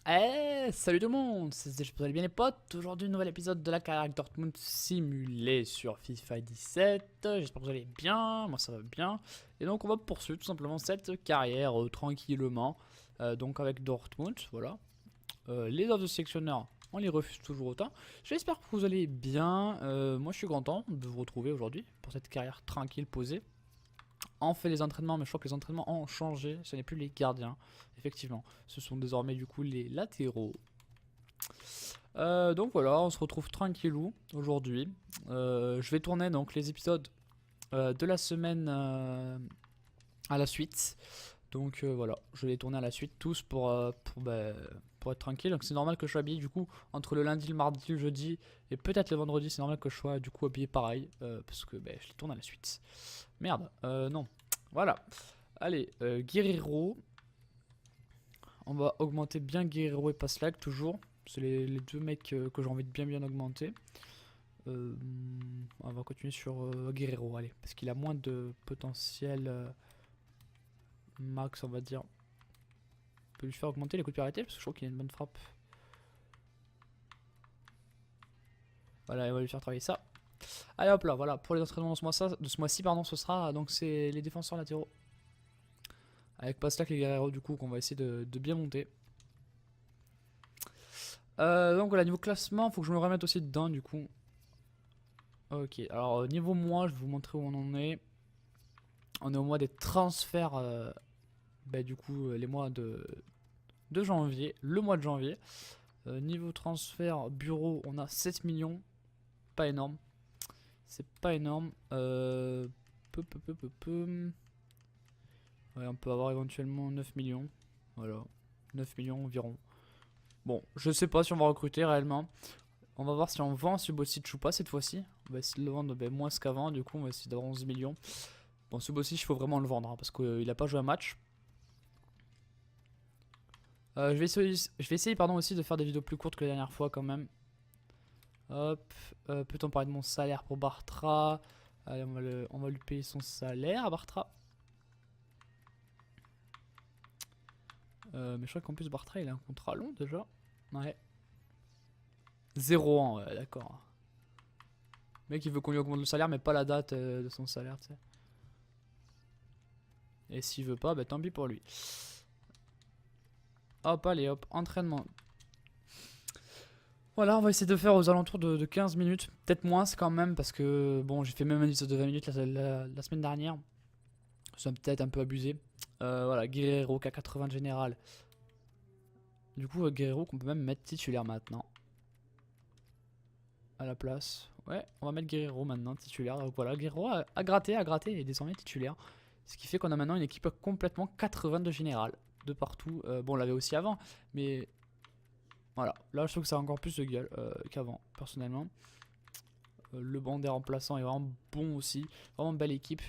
Salut tout le monde, j'espère que vous allez bien les potes. Aujourd'hui, nouvel épisode de la carrière Dortmund simulée sur FIFA 17. J'espère que vous allez bien, moi ça va bien. Et donc on va poursuivre tout simplement cette carrière tranquillement. Donc avec Dortmund, voilà. Les offres de sélectionneur, on les refuse toujours autant. J'espère que vous allez bien. Moi je suis content de vous retrouver aujourd'hui pour cette carrière tranquille posée. On fait les entraînements, mais je crois que les entraînements ont changé. Ce n'est plus les gardiens, effectivement. Ce sont désormais du coup les latéraux. Donc voilà, on se retrouve tranquillou aujourd'hui. Je vais tourner donc les épisodes de la semaine à la suite. Donc voilà, je vais les tourner à la suite tous pour être tranquille. Donc c'est normal que je sois habillé du coup entre le lundi, le mardi, le jeudi et peut-être le vendredi. C'est normal que je sois du coup habillé pareil parce que je les tourne à la suite. Merde, non. Voilà. Allez, Guerrero. On va augmenter bien Guerrero et Paslak toujours. C'est les deux mecs que j'ai envie de bien augmenter. On va continuer sur Guerrero, allez. Parce qu'il a moins de potentiel max, on va dire. On peut lui faire augmenter les coups de pied arrêtés parce que je trouve qu'il a une bonne frappe. Voilà, on va lui faire travailler ça. Allez hop là, voilà. Pour les entraînements de ce mois-ci, pardon, ce sera donc c'est les défenseurs latéraux. Avec Paslak et Guerrero du coup qu'on va essayer de bien monter. Donc voilà, niveau classement, faut que je me remette aussi dedans du coup. Ok, alors niveau mois, je vais vous montrer où on en est. On est au mois des transferts, du coup les mois de janvier, le mois de janvier. Niveau transfert bureau, on a 7 millions, pas énorme. C'est pas énorme. Ouais, on peut avoir éventuellement 9 millions. Voilà, 9 millions environ. Bon, je sais pas si on va recruter réellement. On va voir si on vend Subosic ou pas cette fois-ci. On va essayer de le vendre moins qu'avant. Du coup, on va essayer d'avoir 11 millions. Bon, Subosic, il faut vraiment le vendre parce qu'il n'a pas joué un match. Je vais essayer pardon, aussi de faire des vidéos plus courtes que la dernière fois quand même. Hop. Peut-on parler de mon salaire pour Bartra? Allez, on va lui payer son salaire à Bartra. Mais je crois qu'en plus Bartra il a un contrat long déjà. Ouais. 0 ans, ouais, d'accord. Le mec il veut qu'on lui augmente le salaire mais pas la date de son salaire, tu sais. Et s'il veut pas, tant pis pour lui. Hop, allez hop, entraînement. Voilà, on va essayer de faire aux alentours de 15 minutes. Peut-être moins quand même parce que bon, j'ai fait même un épisode de 20 minutes la semaine dernière. C'est peut-être un peu abusé. Voilà, Guerrero qui a 80 de général. Du coup, Guerrero qu'on peut même mettre titulaire maintenant. À la place. Ouais, on va mettre Guerrero maintenant titulaire. Donc voilà, Guerrero a gratté et est désormais titulaire. Ce qui fait qu'on a maintenant une équipe complètement 80 de général. De partout. Bon, on l'avait aussi avant, mais voilà. Là, je trouve que ça a encore plus de gueule qu'avant, personnellement. Le banc des remplaçants est vraiment bon aussi. Vraiment belle équipe.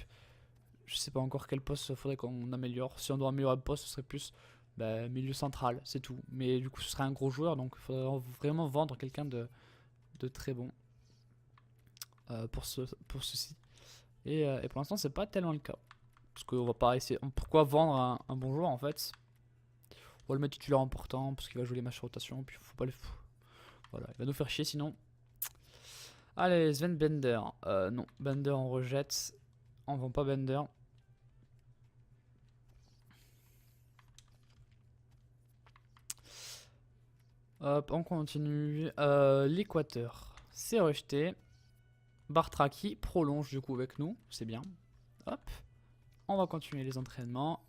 Je sais pas encore quel poste faudrait qu'on améliore. Si on doit améliorer le poste, ce serait plus milieu central, c'est tout. Mais du coup, ce serait un gros joueur, donc il faudrait vraiment vendre quelqu'un de très bon pour ceci. Et pour l'instant, c'est pas tellement le cas. Parce qu'on va pas essayer. Pourquoi vendre un bon joueur en fait? On va le mettre titulaire important parce qu'il va jouer les matchs de rotation. Puis faut pas le. Voilà, il va nous faire chier sinon. Allez, Sven Bender. Non, Bender on rejette. On vend pas Bender. Hop, on continue. L'Équateur, c'est rejeté. Bartra qui prolonge du coup avec nous, c'est bien. Hop, on va continuer les entraînements.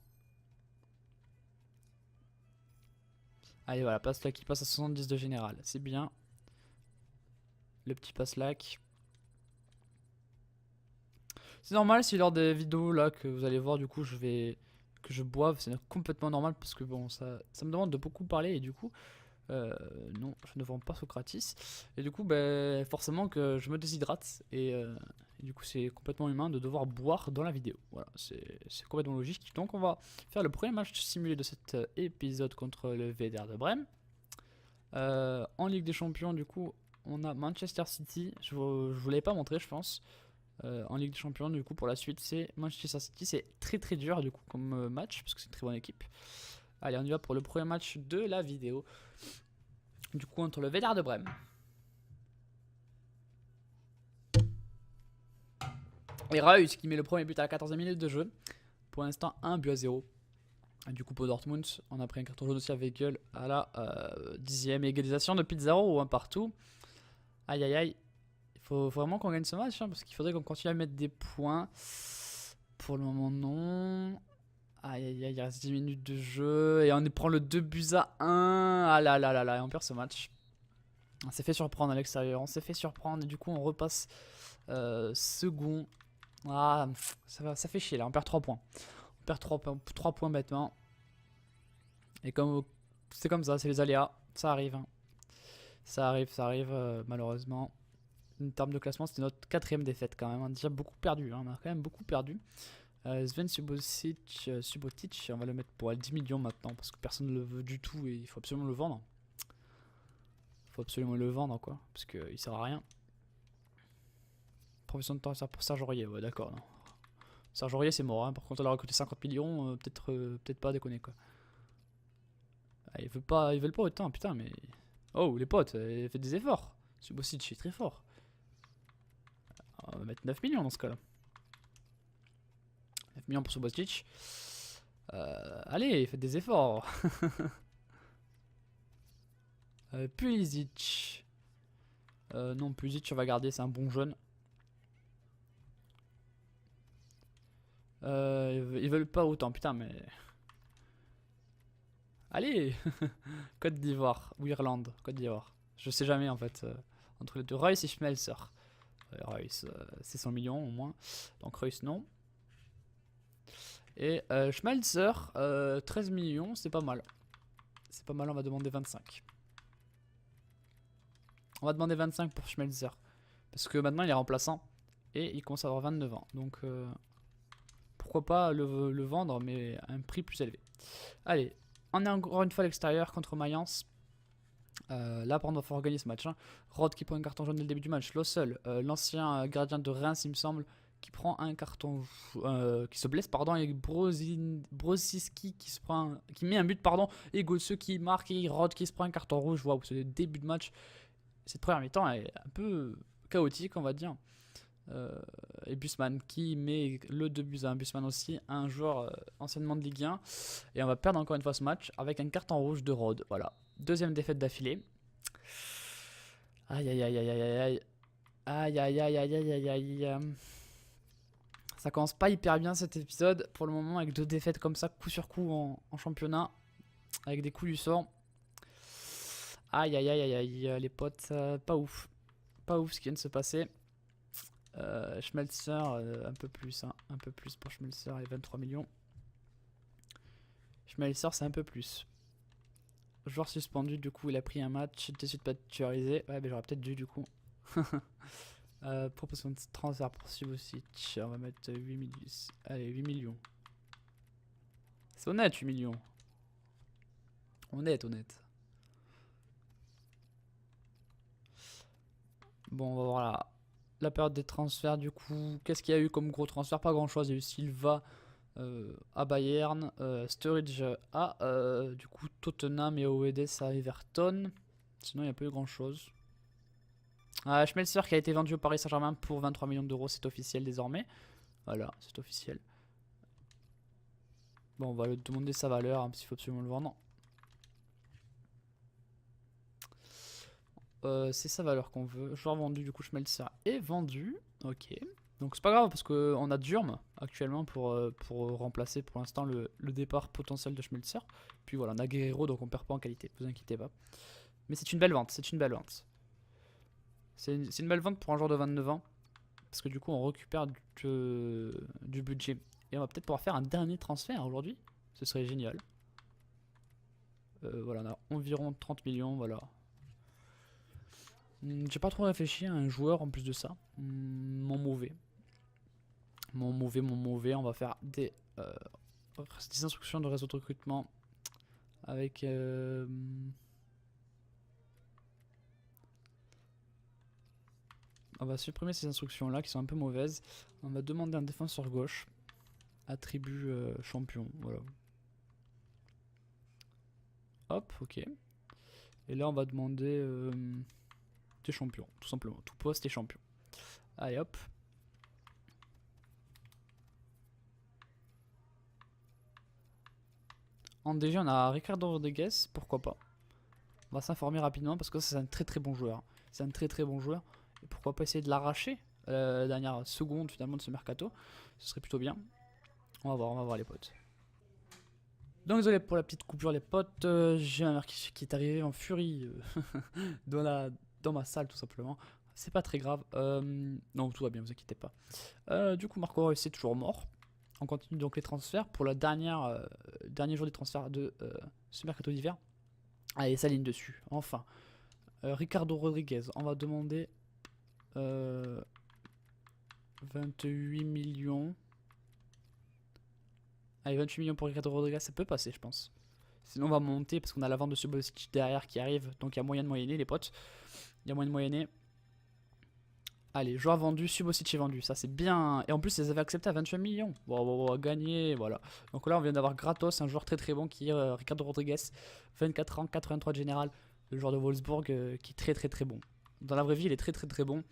Allez, voilà, Paslak qui passe à 70 de général, c'est bien. Le petit Paslak. C'est normal si lors des vidéos là que vous allez voir, du coup, que je boive, c'est complètement normal parce que bon, ça me demande de beaucoup parler et du coup. Non, je ne vends pas Socratis. Et du coup, forcément que je me déshydrate. Et du coup, c'est complètement humain de devoir boire dans la vidéo. Voilà, c'est complètement logique. Donc, on va faire le premier match simulé de cet épisode contre le VDR de Brême. En Ligue des Champions, du coup, on a Manchester City. Je vous l'avais pas montré, je pense. En Ligue des Champions, du coup, pour la suite, c'est Manchester City. C'est très dur, du coup, comme match, parce que c'est une très bonne équipe. Allez, on y va pour le premier match de la vidéo. Du coup, entre le Werder de Brême. Et Reus qui met le premier but à la 14e minute de jeu. Pour l'instant, 1-0. Du coup, pour Dortmund, on a pris un carton jaune aussi à Weigl à la 10e égalisation de Pizarro ou un partout. Aïe aïe aïe. Il faut vraiment qu'on gagne ce match parce qu'il faudrait qu'on continue à mettre des points. Pour le moment, non. Aïe aïe aïe, il reste 10 minutes de jeu et on prend le 2-1. Ah là là là là, et on perd ce match. On s'est fait surprendre à l'extérieur, on s'est fait surprendre et du coup on repasse second. Ah, ça fait chier là, on perd 3 points. On perd 3 points bêtement. Et comme c'est comme ça, c'est les aléas, ça arrive. Hein. Ça arrive malheureusement. En termes de classement, c'était notre 4ème défaite quand même. On a déjà beaucoup perdu, hein. On a quand même beaucoup perdu. Sven Subotic, on va le mettre pour 10 millions maintenant parce que personne ne le veut du tout et il faut absolument le vendre. Il faut absolument le vendre quoi, parce qu'il sert à rien. Profession de temps pour Serge Aurier, ouais d'accord. Serge Aurier c'est mort, hein. Par contre on leur a coûté 50 millions, peut-être pas déconner quoi. Ah, ils veulent pas autant, putain mais... Oh les potes, faites des efforts. Subotic est très fort. On va mettre 9 millions dans ce cas là. 9 millions pour Subotic. Allez, faites des efforts. Pulisic. Non, Pulisic, on va garder, c'est un bon jeune. Ils veulent pas autant, putain, mais. Allez. Côte d'Ivoire ou Irlande, Côte d'Ivoire. Je sais jamais en fait. Entre les deux, Reus et Schmelzer. Reus, c'est 100 millions au moins. Donc Reus, non. Et Schmelzer, 13 millions, c'est pas mal. C'est pas mal, on va demander 25. On va demander 25 pour Schmelzer. Parce que maintenant il est remplaçant. Et il commence à avoir 29 ans. Donc pourquoi pas le vendre, mais à un prix plus élevé. Allez, on est encore une fois à l'extérieur contre Mayence. Là, par contre, il va falloir gagner ce match. Hein. Rod qui prend un carton jaune dès le début du match. Lossel, l'ancien gardien de Reims, il me semble, qui prend un carton, qui se blesse, pardon, et Brosiski qui met un but, pardon, et Gosseux qui marque, et Rod qui se prend un carton rouge. Waouh, c'est le début de match. Cette première mi-temps est un peu chaotique, on va dire. Et Bussmann qui met le 2-1. Bussmann aussi, un joueur anciennement de Ligue 1. Et on va perdre encore une fois ce match avec un carton rouge de Rod. Voilà. Deuxième défaite d'affilée. Aïe aïe aïe aïe aïe aïe. Aïe aïe aïe aïe aïe aïe aïe. Ça commence pas hyper bien cet épisode pour le moment avec 2 défaites comme ça, coup sur coup en championnat. Avec des coups du sort. Aïe aïe aïe aïe aïe. Les potes, pas ouf. Pas ouf ce qui vient de se passer. Schmelzer, un peu plus. Hein, un peu plus pour Schmelzer et 23 millions. Schmelzer, c'est un peu plus. Joueur suspendu, du coup il a pris un match, déçu de pas titulariser. Ouais, mais j'aurais peut-être dû du coup. Proposition de transfert pour Subotic, on va mettre 8 millions. Allez, 8 millions. C'est honnête, 8 millions. Honnête. Bon, on va voir la période des transferts du coup. Qu'est-ce qu'il y a eu comme gros transfert? Pas grand chose. Il y a eu Silva à Bayern, Sturridge à du coup Tottenham et Oedes à Everton. Sinon il n'y a pas eu grand chose. Schmelzer qui a été vendu au Paris Saint-Germain pour 23 millions d'euros, c'est officiel désormais. Voilà, c'est officiel. Bon, on va lui demander sa valeur, hein, parce qu'il faut absolument le vendre. C'est sa valeur qu'on veut. Joueur vendu, du coup Schmelzer est vendu. Ok. Donc c'est pas grave parce qu'on a Durm actuellement pour remplacer pour l'instant le départ potentiel de Schmelzer. Puis voilà, on a Guerrero donc on perd pas en qualité, vous inquiétez pas. Mais c'est une belle vente, c'est une belle vente. C'est une belle vente pour un joueur de 29 ans. Parce que du coup on récupère du budget. Et on va peut-être pouvoir faire un dernier transfert aujourd'hui. Ce serait génial. Voilà, on a environ 30 millions, voilà. J'ai pas trop réfléchi à un joueur en plus de ça. Mon mauvais, on va faire des instructions de réseau de recrutement avec on va supprimer ces instructions là qui sont un peu mauvaises. On va demander un défenseur gauche, attribut champion, voilà. Hop, ok. Et là, on va demander des champions, tout simplement. Tout poste et champion. Allez, hop. En DG, on a Ricardo Rodriguez, pourquoi pas. On va s'informer rapidement parce que c'est un très très bon joueur. C'est un très très bon joueur. Et pourquoi pas essayer de l'arracher la dernière seconde finalement de ce mercato. Ce serait plutôt bien. On va voir les potes. Donc désolé pour la petite coupure les potes. J'ai un mec qui est arrivé en furie dans ma salle tout simplement. C'est pas très grave. Non, tout va bien, vous inquiétez pas. Du coup, Marco Reus est toujours mort. On continue donc les transferts pour la dernier jour des transferts de ce mercato d'hiver. Allez, ça ligne dessus, enfin. Ricardo Rodriguez, on va demander 28 millions. Allez, 28 millions pour Ricardo Rodriguez, ça peut passer, je pense. Sinon, on va monter parce qu'on a la vente de Subosic derrière qui arrive. Donc, il y a moyen de moyenner, les potes. Il y a moyen de moyenner. Allez, joueur vendu, Subosic est vendu, ça c'est bien. Et en plus, ils les avaient accepté à 28 millions. Bon, gagné, voilà. Donc là, on vient d'avoir gratos un joueur très très bon qui est Ricardo Rodriguez, 24 ans, 83 de général, le joueur de Wolfsburg qui est très très très bon. Dans la vraie vie, il est très très très bon.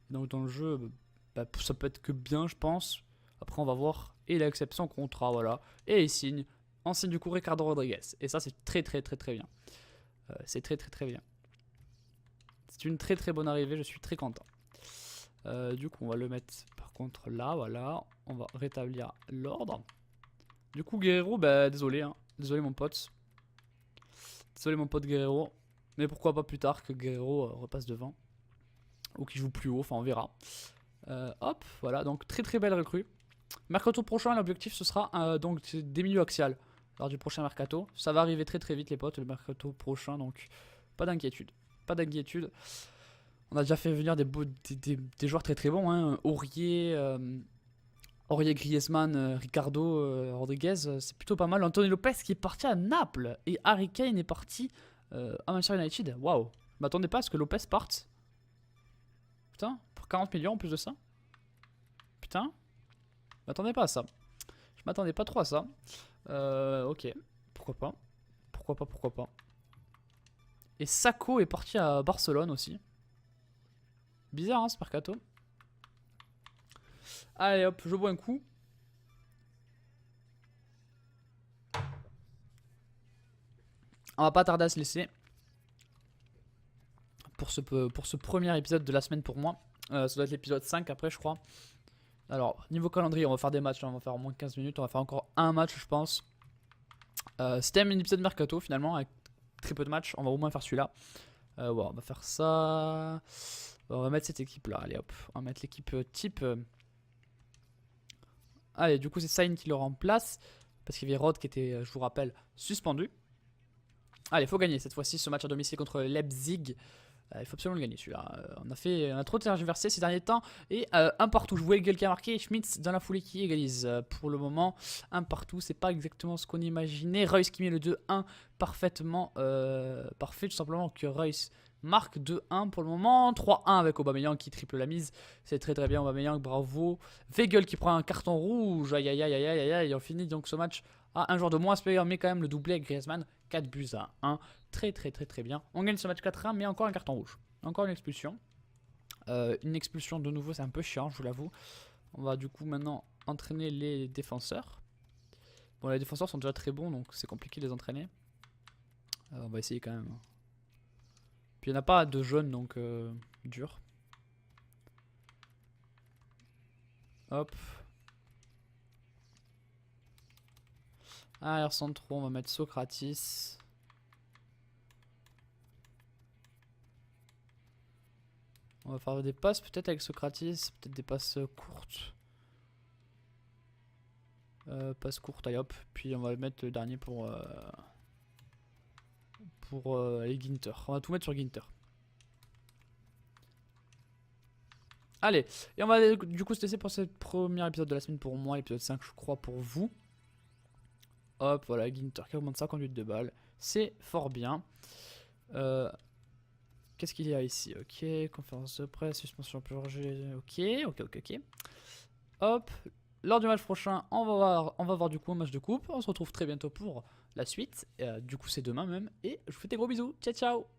Donc dans le jeu, bah, ça peut être que bien, je pense. Après, on va voir. Et il accepte son contrat, voilà. Et il signe. On signe du coup Ricardo Rodriguez. Et ça, c'est très très très très bien. C'est très très très bien. C'est une très très bonne arrivée, je suis très content. Du coup on va le mettre par contre là, voilà. On va rétablir l'ordre. Du coup Guerrero, bah désolé hein. Désolé mon pote. Désolé mon pote Guerrero. Mais pourquoi pas plus tard que Guerrero repasse devant. Ou qu'il joue plus haut, enfin on verra. Hop, voilà, donc très très belle recrue. Mercato prochain, l'objectif ce sera donc des milieux axiales lors du prochain mercato. Ça va arriver très très vite les potes, le mercato prochain, donc pas d'inquiétude. Pas d'inquiétude. On a déjà fait venir des joueurs très très bons, hein. Aurier, Griezmann, Ricardo, Rodriguez, c'est plutôt pas mal. Anthony Lopez qui est parti à Naples et Harry Kane est parti à Manchester United. Waouh, je m'attendais pas à ce que Lopez parte. Putain, pour 40 millions en plus de ça. Putain, je m'attendais pas à ça. Je m'attendais pas trop à ça. Ok, pourquoi pas. Pourquoi pas. Et Sacco est parti à Barcelone aussi. Bizarre hein ce mercato. Allez hop, je bois un coup. On va pas tarder à se laisser. Pour ce premier épisode de la semaine pour moi. Ça doit être l'épisode 5 après je crois. Alors niveau calendrier on va faire des matchs, on va faire au moins 15 minutes. On va faire encore un match je pense. C'était un épisode mercato finalement avec très peu de matchs. On va au moins faire celui-là. Ouais, on va faire ça. On va mettre cette équipe là, allez hop. On va mettre l'équipe type. Allez, du coup c'est Sain qui le remplace. Parce qu'il y avait Rod qui était, je vous rappelle, suspendu. Allez, faut gagner cette fois-ci ce match à domicile contre Leipzig. Il faut absolument le gagner celui-là. On a trop tergiversé ces derniers temps. Et un partout, je voyais qui a marqué. Schmitz dans la foulée qui égalise. Pour le moment, un partout, c'est pas exactement ce qu'on imaginait. Reus qui met le 2-1 parfaitement. Parfait, tout simplement que Reus marque 2-1 pour le moment. 3-1 avec Aubameyang qui triple la mise. C'est très très bien Aubameyang, bravo. Weigl qui prend un carton rouge. Aïe aïe aïe aïe aïe aïe. Et on finit donc ce match à un joueur de moins. Mais quand même le doublé avec Griezmann. 4 buts à 1. Très très très très bien. On gagne ce match 4-1 mais encore un carton rouge. Encore une expulsion. Une expulsion de nouveau c'est un peu chiant je vous l'avoue. On va du coup maintenant entraîner les défenseurs. Bon les défenseurs sont déjà très bons donc c'est compliqué de les entraîner. On va essayer quand même. Puis il n'y en a pas de jeunes donc dur. Hop. Arrière centraux on va mettre Socrates. On va faire des passes peut-être avec Socrates, peut-être des passes courtes. Passe courte, allez hop. Puis on va le mettre le dernier pour les Ginter. On va tout mettre sur Ginter. Allez, et on va du coup se laisser pour ce premier épisode de la semaine pour moi, l'épisode 5 je crois pour vous. Hop, voilà, Ginter qui augmente sa conduite de balle. C'est fort bien. Qu'est-ce qu'il y a ici? Ok, conférence de presse, suspension purgée. Ok. Hop, lors du match prochain, on va voir du coup un match de coupe. On se retrouve très bientôt pour la suite. Du coup, c'est demain même. Et je vous fais des gros bisous. Ciao, ciao!